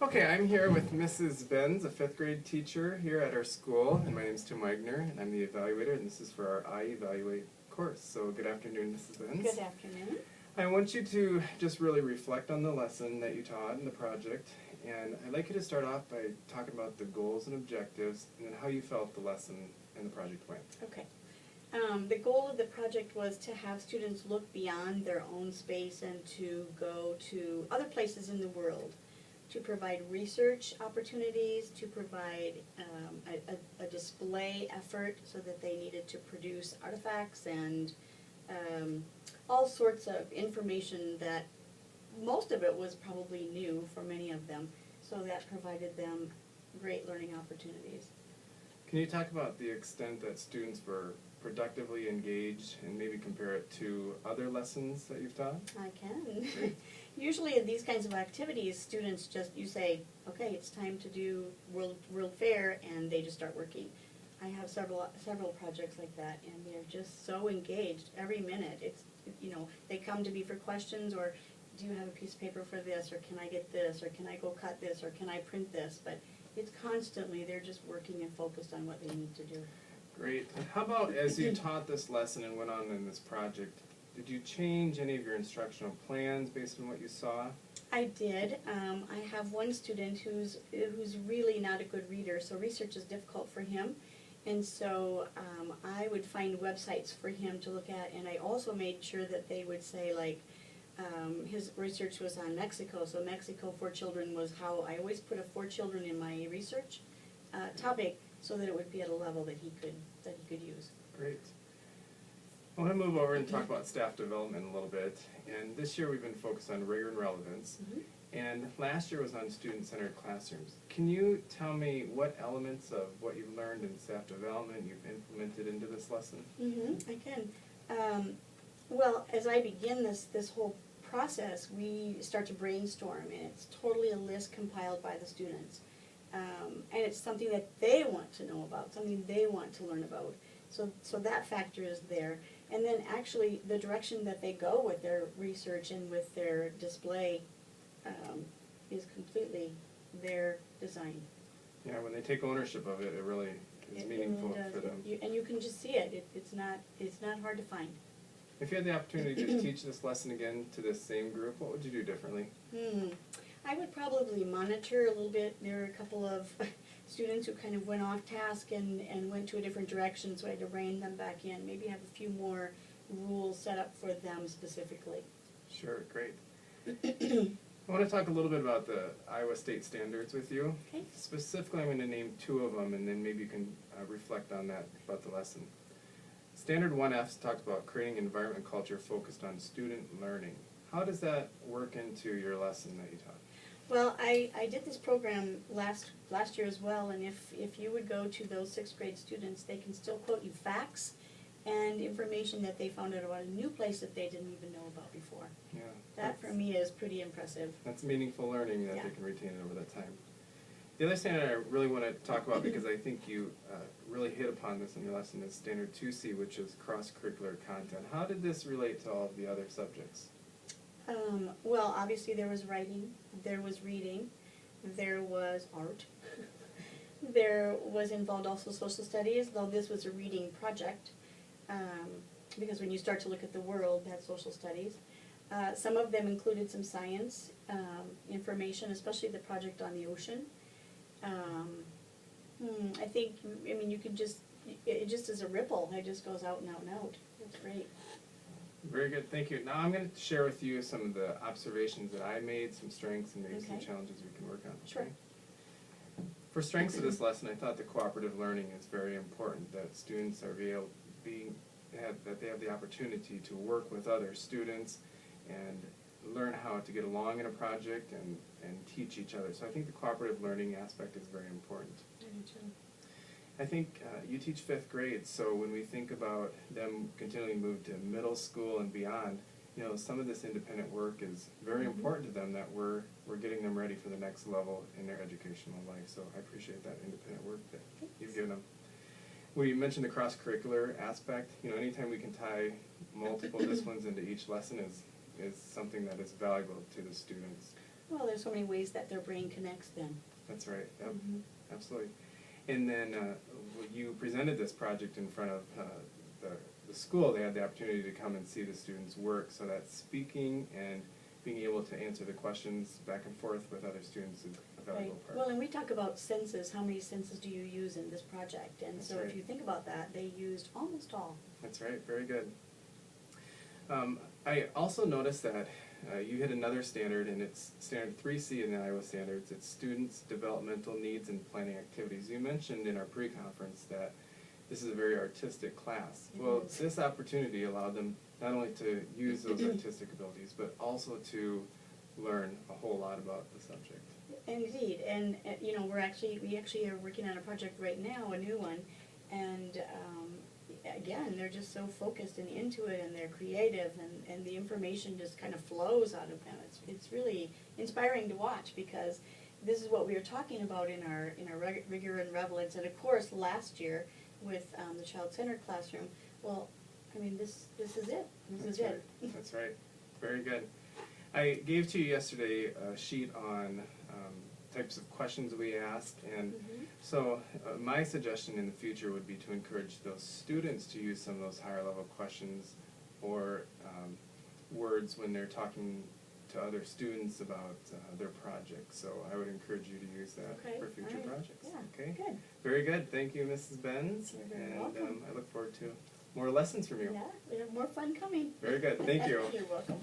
Okay, I'm here with Mrs. Benz, a 5th grade teacher here at our school, and my name is Tim Wagner, and I'm the evaluator, and this is for our iEvaluate course. So good afternoon, Mrs. Benz. Good afternoon. I want you to just really reflect on the lesson that you taught in the project, and I'd like you to start off by talking about the goals and objectives, and then how you felt the lesson and the project went. Okay. The goal of the project was to have students look beyond their own space and to go to other places in the world, to provide research opportunities, to provide a display effort so that they needed to produce artifacts and all sorts of information that most of it was probably new for many of them, so that provided them great learning opportunities. Can you talk about the extent that students were productively engaged and maybe compare it to other lessons that you've taught? I can. Usually in these kinds of activities, students just, you say, okay, it's time to do World Fair, and they just start working. I have several projects like that, and they're just so engaged every minute. It's, you know, they come to me for questions, or do you have a piece of paper for this, or can I get this, or can I go cut this, or can I print this? But it's constantly, they're just working and focused on what they need to do. Great. And how about as you taught this lesson and went on in this project, did you change any of your instructional plans based on what you saw? I did. I have one student who's really not a good reader, so research is difficult for him. And so I would find websites for him to look at, and I also made sure that they would say, like, his research was on Mexico, so Mexico for children was how I always put a for children in my research topic, so that it would be at a level that he could use. Great. I want to move over and talk about staff development a little bit. And this year we've been focused on rigor and relevance. Mm-hmm. And last year was on student-centered classrooms. Can you tell me what elements of what you've learned in staff development you've implemented into this lesson? Mm-hmm, I can. Well, as I begin this whole process, we start to brainstorm, and it's totally a list compiled by the students. And it's something that they want to know about, something they want to learn about. So that factor is there. And then actually the direction that they go with their research and with their display is completely their design. Yeah, when they take ownership of it, it really is meaningful for them. And you can just see it. It's not hard to find. If you had the opportunity to teach this lesson again to this same group, what would you do differently? I would probably monitor a little bit. There are a couple of students who kind of went off task and went to a different direction, so I had to rein them back in. Maybe have a few more rules set up for them specifically. Sure, great. I want to talk a little bit about the Iowa State standards with you. Okay. Specifically, I'm going to name 2 of them, and then maybe you can reflect on that about the lesson. Standard 1F talks about creating an environment and culture focused on student learning. How does that work into your lesson that you taught? Well, I did this program last year as well, and if you would go to those 6th grade students, they can still quote you facts and information that they found out about a new place that they didn't even know about before. Yeah, That for me is pretty impressive. That's meaningful learning that Yeah. they can retain over that time. The other standard I really want to talk about, because I think you really hit upon this in your lesson, is Standard 2C, which is cross-curricular content. How did this relate to all of the other subjects? Well, obviously there was writing, there was reading, there was art, there was involved also social studies, though this was a reading project, because when you start to look at the world, that's social studies. Some of them included some science information, especially the project on the ocean. I think, I mean, you could just, it just is a ripple, it just goes out and out and out. It's great. Very good, thank you. Now I'm going to share with you some of the observations that I made, some strengths, and maybe some Okay. challenges we can work on. Sure. Okay? For strengths of this lesson, I thought the cooperative learning is very important, that students are that they have the opportunity to work with other students and learn how to get along in a project and teach each other. So I think the cooperative learning aspect is very important. I do too. I think you teach 5th grade, so when we think about them continuing to move to middle school and beyond, you know, some of this independent work is very important to them, that we're getting them ready for the next level in their educational life. So I appreciate that independent work that you've given them. We mentioned the cross-curricular aspect. You know, anytime we can tie multiple disciplines into each lesson is something that is valuable to the students. Well, there's so many ways that their brain connects then. That's right, yep, Mhm. absolutely. And then, you presented this project in front of, the school. They had the opportunity to come and see the students' work, so that speaking and being able to answer the questions back and forth with other students is a valuable Right. part. Well, and we talk about senses, how many senses do you use in this project? And That's so right. if you think about that, they used almost all. That's right, very good. I also noticed that you hit another standard, and it's standard 3C in the Iowa standards. It's students' developmental needs and planning activities. You mentioned in our pre-conference that this is a very artistic class. It Well, is. this opportunity allowed them not only to use those artistic abilities, but also to learn a whole lot about the subject. Indeed, and you know, we actually are working on a project right now, a new one, and again, they're just so focused and into it, and they're creative, and the information just kind of flows out of them. It's really inspiring to watch, because this is what we were talking about in our rigor and relevance, and of course last year with the child-centered classroom. Well, I mean, this is it. This That's is right. it. That's right. Very good. I gave to you yesterday a sheet on types of questions we ask, and Mhm. so my suggestion in the future would be to encourage those students to use some of those higher level questions or words when they're talking to other students about their projects. So I would encourage you to use that Okay, for future all right. projects. Yeah, Okay. good. Very good. Thank you, Mrs. Benz. You're very And welcome. I look forward to more lessons from you. Yeah, we have more fun coming. Very good. Thank you. You're welcome.